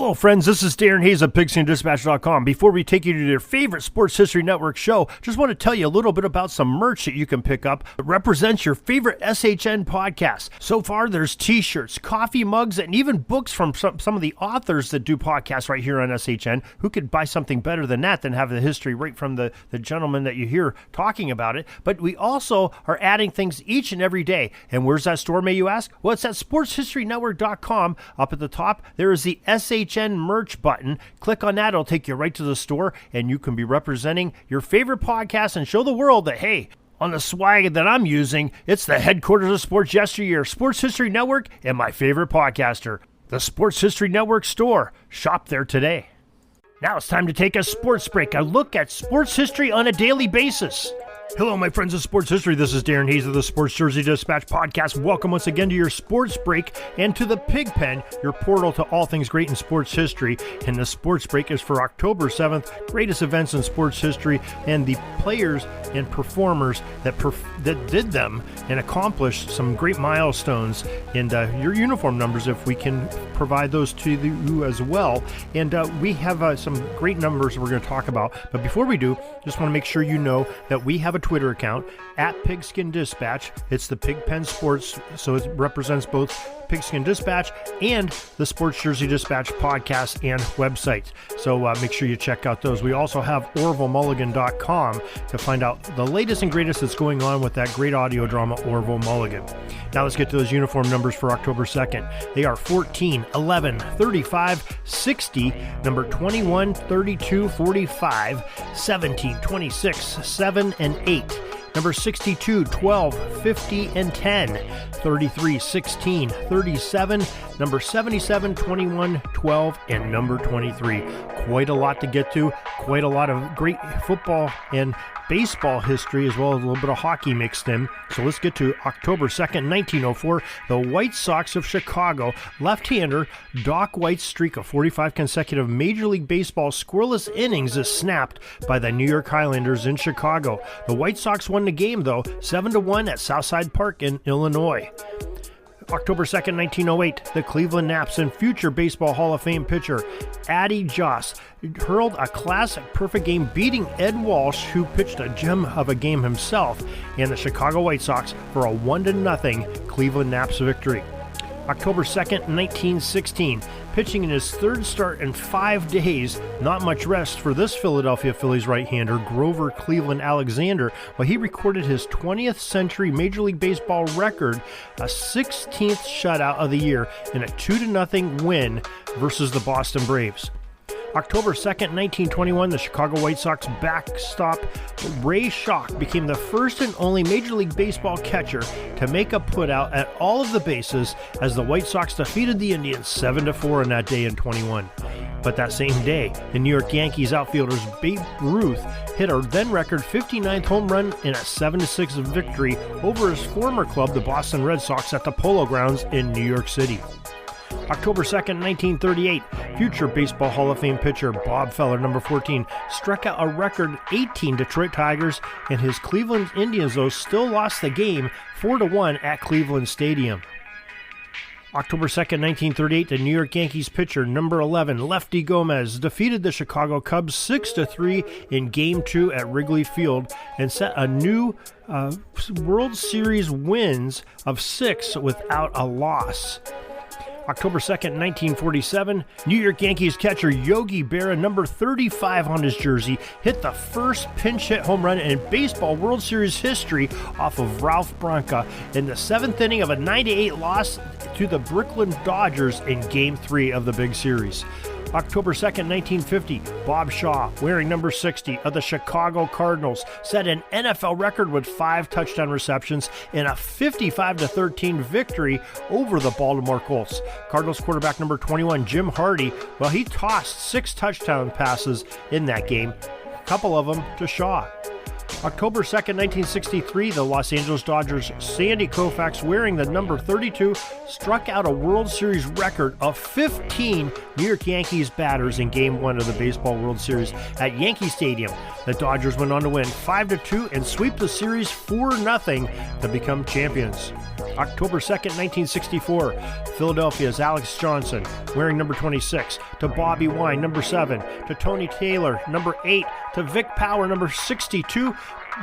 Hello, friends. This is Darren Hayes of Pigskin.com. Before we take you to your favorite Sports History Network show, just want to tell you a little bit about some merch that you can pick up that represents your favorite SHN podcast. So far, there's t-shirts, coffee mugs, and even books from some of the authors that do podcasts right here on SHN. Who could buy something better than that, than have the history right from the gentleman that you hear talking about it? But we also are adding things each and every day. And where's that store, may you ask? Well, it's at SportsHistoryNetwork.com. Up at the top, there is the SHN merch button. Click on that, it'll take you right to the store, and you can be representing your favorite podcast and show the world that, hey, on the swag that I'm using, it's the headquarters of sports yesteryear, Sports History Network, and my favorite podcaster, the Sports History Network store. Shop there today. Now it's time to take a sports break, a look at sports history on a daily basis. Hello, my friends of sports history. This is Darren Hayes of the Sports Jersey Dispatch podcast. Welcome once again to your sports break and to the Pig Pen, your portal to all things great in sports history. And the sports break is for October 7th, greatest events in sports history and the players and performers that did them and accomplished some great milestones, and your uniform numbers, if we can provide those to you as well. And we have some great numbers we're going to talk about. But before we do, just want to make sure you know that we have a Twitter account at Pigskin Dispatch. It's the Pig Pen Sports, so it represents both Pigskin Dispatch and the Sports Jersey Dispatch podcast and website. So make sure you check out those. We also have OrvilleMulligan.com to find out the latest and greatest that's going on with that great audio drama, Orville Mulligan. Now let's get to those uniform numbers for October 2nd. They are 14, 11, 35, 60, number 21, 32, 45, 17, 26, 7, and 8. Number 62, 12, 50, and 10, 33, 16, 37, number 77, 21, 12, and number 23. Quite a lot to get to, quite a lot of great football and baseball history, as well as a little bit of hockey mixed in. So let's get to October 2nd, 1904. The White Sox of Chicago, left-hander Doc White's streak of 45 consecutive Major League Baseball scoreless innings is snapped by the New York Highlanders in Chicago. The White Sox won the game, though, 7-1 at Southside Park in Illinois. October 2nd, 1908, the Cleveland Naps and future Baseball Hall of Fame pitcher Addie Joss hurled a classic perfect game, beating Ed Walsh, who pitched a gem of a game himself, and the Chicago White Sox for a 1-0 Cleveland Naps victory. October 2nd, 1916, pitching in his third start in 5 days, not much rest for this Philadelphia Phillies right-hander, Grover Cleveland Alexander, while he recorded his 20th century Major League Baseball record, a 16th shutout of the year in a 2-0 win versus the Boston Braves. October 2nd, 1921, the Chicago White Sox backstop Ray Schoch became the first and only Major League Baseball catcher to make a putout at all of the bases as the White Sox defeated the Indians 7-4 on that day in 21. But that same day, the New York Yankees outfielders Babe Ruth hit a then-record 59th home run in a 7-6 victory over his former club, the Boston Red Sox, at the Polo Grounds in New York City. October 2nd, 1938, future Baseball Hall of Fame pitcher Bob Feller, number 14, struck out a record 18 Detroit Tigers, and his Cleveland Indians, though, still lost the game 4-1 at Cleveland Stadium. October 2nd, 1938, the New York Yankees pitcher, number 11, Lefty Gomez, defeated the Chicago Cubs 6-3 in Game 2 at Wrigley Field and set a new World Series wins of 6 without a loss. October 2nd, 1947, New York Yankees catcher Yogi Berra, number 35 on his jersey, hit the first pinch hit home run in baseball World Series history off of Ralph Branca in the 7th inning of a 9-8 loss to the Brooklyn Dodgers in Game 3 of the big series. October 2nd, 1950, Bob Shaw, wearing number 60 of the Chicago Cardinals, set an NFL record with 5 touchdown receptions in a 55-13 victory over the Baltimore Colts. Cardinals quarterback number 21, Jim Hardy, well, he tossed 6 touchdown passes in that game, a couple of them to Shaw. October 2nd, 1963, the Los Angeles Dodgers' Sandy Koufax, wearing the number 32, struck out a World Series record of 15 New York Yankees batters in Game 1 of the Baseball World Series at Yankee Stadium. The Dodgers went on to win 5-2 and sweep the series 4-0 to become champions. October 2nd, 1964, Philadelphia's Alex Johnson, wearing number 26, to Bobby Wine, number 7, to Tony Taylor, number 8, to Vic Power, number 62,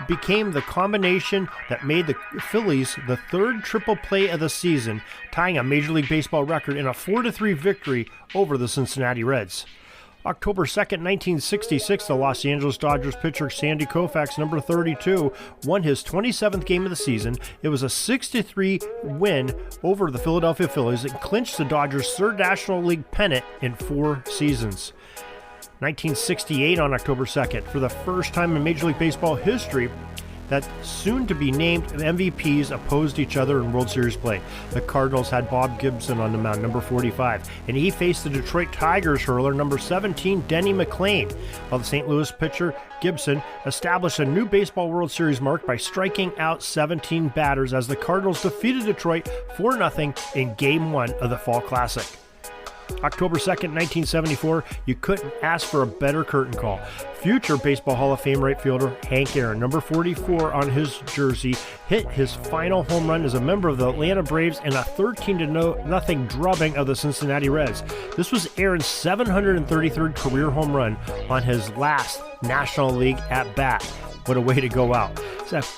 became the combination that made the Phillies the third triple play of the season, tying a Major League Baseball record in a 4-3 victory over the Cincinnati Reds. October 2nd, 1966, the Los Angeles Dodgers pitcher Sandy Koufax, number 32, won his 27th game of the season. It was a 6-3 win over the Philadelphia Phillies and clinched the Dodgers' third National League pennant in 4 seasons. 1968 on October 2nd, for the first time in Major League Baseball history, that soon-to-be-named MVPs opposed each other in World Series play. The Cardinals had Bob Gibson on the mound, number 45, and he faced the Detroit Tigers hurler, number 17, Denny McLain, while the St. Louis pitcher Gibson established a new Baseball World Series mark by striking out 17 batters as the Cardinals defeated Detroit 4-0 in Game 1 of the Fall Classic. October 2nd, 1974, you couldn't ask for a better curtain call. Future Baseball Hall of Fame right fielder Hank Aaron, number 44 on his jersey, hit his final home run as a member of the Atlanta Braves in a 13-0 drubbing of the Cincinnati Reds. This was Aaron's 733rd career home run on his last National League at-bat. What a way to go out.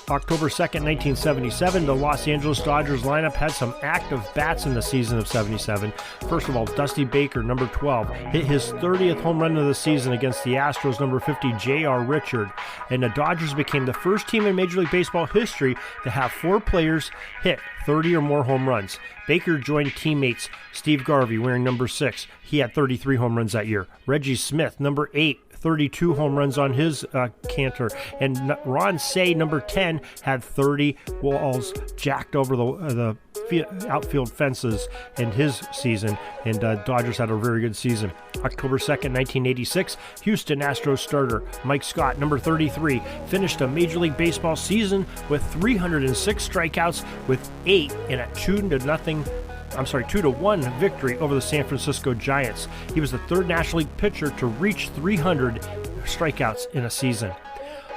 October 2nd, 1977, the Los Angeles Dodgers lineup had some active bats in the season of 77. First of all, Dusty Baker, number 12, hit his 30th home run of the season against the Astros, number 50, J.R. Richard. And the Dodgers became the first team in Major League Baseball history to have 4 players hit 30 or more home runs. Baker joined teammates Steve Garvey, wearing number 6. He had 33 home runs that year. Reggie Smith, number 8, 32 home runs on his canter, and Ron Say, number 10, had 30 balls jacked over the outfield fences in his season, and Dodgers had a very good season. October 2nd, 1986, Houston Astros starter Mike Scott, number 33, finished a Major League Baseball season with 306 strikeouts with 8 in a 2-1 victory over the San Francisco Giants. He was the third National League pitcher to reach 300 strikeouts in a season.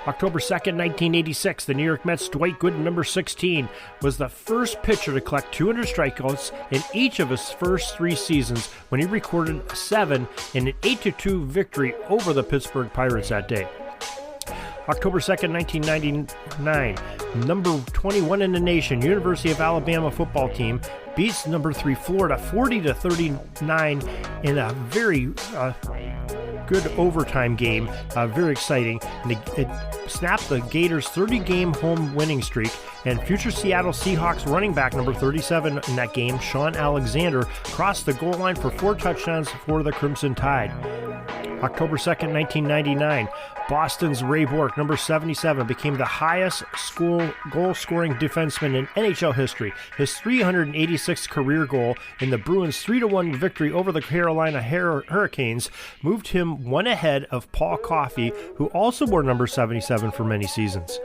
October 2nd, 1986, the New York Mets' Dwight Gooden, number 16, was the first pitcher to collect 200 strikeouts in each of his first 3 seasons when he recorded 7 in an 8-2 victory over the Pittsburgh Pirates that day. October 2nd, 1999, number 21 in the nation, University of Alabama football team beats number 3 Florida 40-39 in a very good overtime game, very exciting. And it snapped the Gators' 30-game home winning streak, and future Seattle Seahawks running back number 37 in that game, Sean Alexander, crossed the goal line for 4 touchdowns for the Crimson Tide. October 2nd, 1999, Boston's Ray Bork, number 77, became the highest goal-scoring defenseman in NHL history. His 386th career goal in the Bruins' 3-1 victory over the Carolina Hurricanes moved him one ahead of Paul Coffey, who also wore number 77 for many seasons.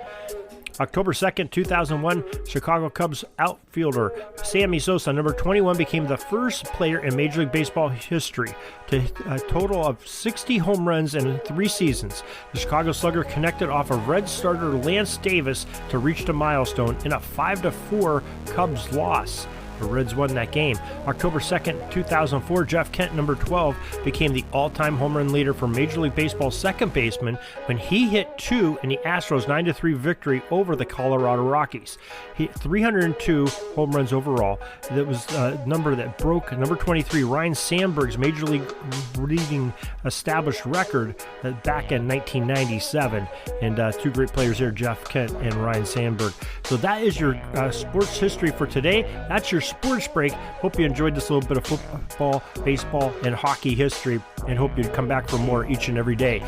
October 2nd, 2001, Chicago Cubs outfielder Sammy Sosa, number 21, became the first player in Major League Baseball history to hit a total of 60 home runs in 3 seasons. The Chicago Slugger connected off of Red starter Lance Davis to reach the milestone in a 5-4 Cubs loss. The Reds won that game. October 2nd, 2004, Jeff Kent, number 12, became the all-time home run leader for Major League Baseball's second baseman when he hit 2 in the Astros' 9-3 victory over the Colorado Rockies. He hit 302 home runs overall. That was a number that broke number 23, Ryne Sandberg's Major League leading established record back in 1997. And 2 great players here, Jeff Kent and Ryne Sandberg. So that is your sports history for today. That's your sports break. Hope you enjoyed this little bit of football, baseball, and hockey history, and hope you come back for more each and every day.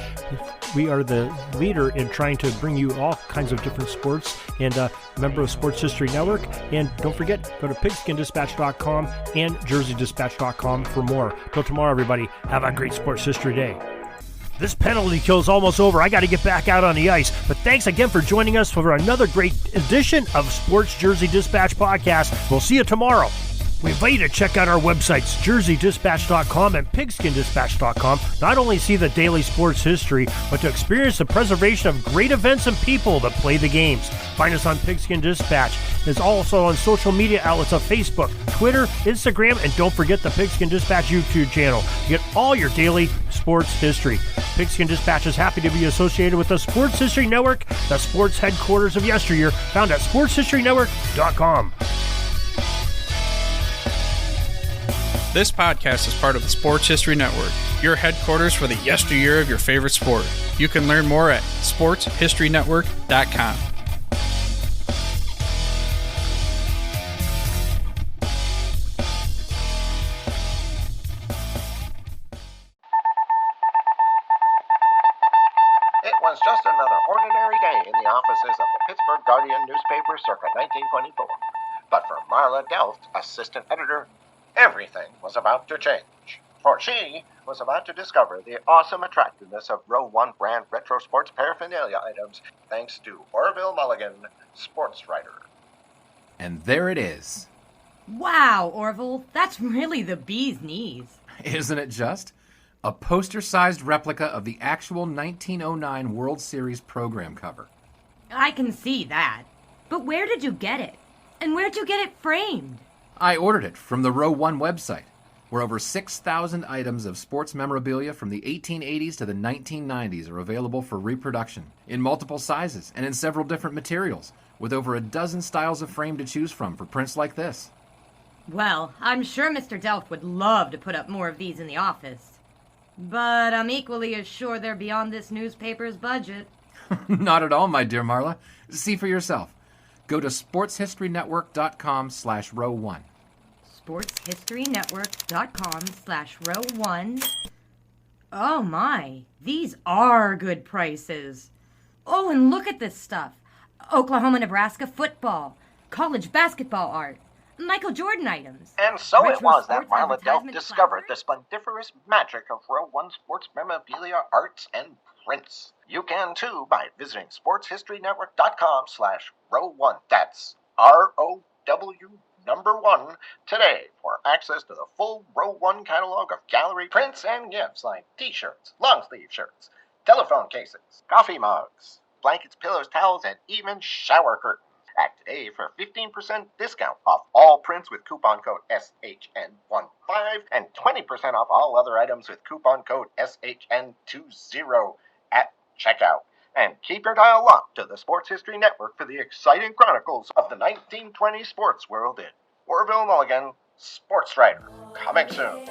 We are the leader in trying to bring you all kinds of different sports, and member of Sports History Network. And don't forget, go to PigskinDispatch.com and JerseyDispatch.com for more. Till tomorrow, everybody, have a great sports history day. This penalty kill is almost over. I got to get back out on the ice. But thanks again for joining us for another great edition of Sports Jersey Dispatch Podcast. We'll see you tomorrow. We invite you to check out our websites, jerseydispatch.com and pigskindispatch.com. Not only see the daily sports history, but to experience the preservation of great events and people that play the games. Find us on Pigskin Dispatch. It's also on social media outlets of Facebook, Twitter, Instagram, and don't forget the Pigskin Dispatch YouTube channel to get all your daily sports history. Pigskin Dispatch is happy to be associated with the Sports History Network, the sports headquarters of yesteryear, found at sportshistorynetwork.com. This podcast is part of the Sports History Network, your headquarters for the yesteryear of your favorite sport. You can learn more at sportshistorynetwork.com. It was just another ordinary day in the offices of the Pittsburgh Guardian newspaper circa 1924. But for Marla Delft, assistant editor, everything was about to change. For she was about to discover the awesome attractiveness of Row 1 brand retro sports paraphernalia items thanks to Orville Mulligan, sports writer. And there it is. Wow, Orville, that's really the bee's knees. Isn't it just? A poster-sized replica of the actual 1909 World Series program cover. I can see that. But where did you get it? And where'd you get it framed? I ordered it from the Row 1 website, where over 6,000 items of sports memorabilia from the 1880s to the 1990s are available for reproduction, in multiple sizes and in several different materials, with over a dozen styles of frame to choose from for prints like this. Well, I'm sure Mr. Delft would love to put up more of these in the office. But I'm equally as sure they're beyond this newspaper's budget. Not at all, my dear Marla. See for yourself. Go to sportshistorynetwork.com/row1. sportshistorynetwork.com/row1. Oh my, these are good prices. Oh, and look at this stuff. Oklahoma-Nebraska football, college basketball art, Michael Jordan items. And so retro it was that sports Marla Delft advertisement discovered the placards. splendiferous magic of Row 1 sports memorabilia, arts, and prints. You can too by visiting sportshistorynetwork.com/row1. That's ROW1 today for access to the full Row 1 catalog of gallery prints and gifts like t-shirts, long-sleeve shirts, telephone cases, coffee mugs, blankets, pillows, towels, and even shower curtains. Act today for 15% discount off all prints with coupon code SHN15 and 20% off all other items with coupon code SHN20 at checkout. And keep your dial locked to the Sports History Network for the exciting chronicles of the 1920 sports world in Orville Mulligan, sports writer. Coming soon.